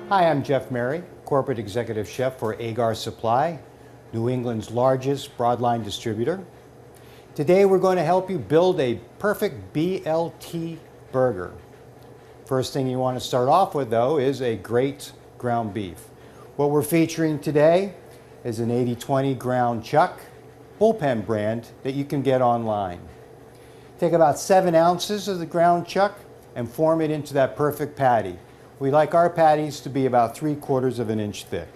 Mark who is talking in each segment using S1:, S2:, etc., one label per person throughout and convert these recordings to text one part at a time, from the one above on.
S1: Hi, I'm Jeff Mary, Corporate Executive Chef for Agar Supply, New England's largest broadline distributor. Today we're going to help you build a perfect BLT burger. First thing you want to start off with though is a great ground beef. What we're featuring today is an 80/20 ground chuck bullpen brand that you can get online. Take about 7 ounces of the ground chuck and form it into that perfect patty. We like our patties to be about 3/4 of an inch thick.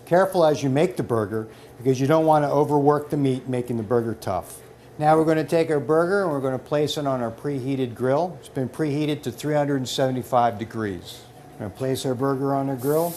S1: Careful as you make the burger because you don't want to overwork the meat making the burger tough. Now we're going to take our burger and we're going to place it on our preheated grill. It's been preheated to 375 degrees. We're going to place our burger on the grill.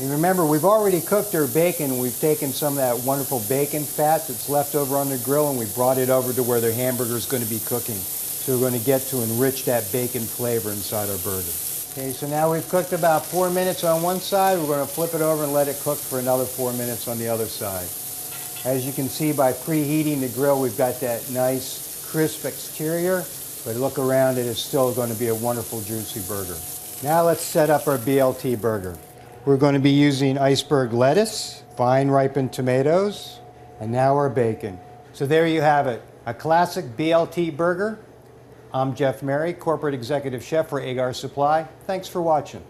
S1: And remember, we've already cooked our bacon. We've taken some of that wonderful bacon fat that's left over on the grill and we brought it over to where the hamburger is going to be cooking. So we're going to get to enrich that bacon flavor inside our burger. Okay, so now we've cooked about 4 minutes on one side. We're going to flip it over and let it cook for another 4 minutes on the other side. As you can see, by preheating the grill, we've got that nice crisp exterior, but look around it, it's still going to be a wonderful juicy burger. Now let's set up our BLT burger. We're going to be using iceberg lettuce, fine ripened tomatoes, and now our bacon. So there you have it, a classic BLT burger. I'm Jeff Mary, Corporate Executive Chef for Agar Supply. Thanks for watching.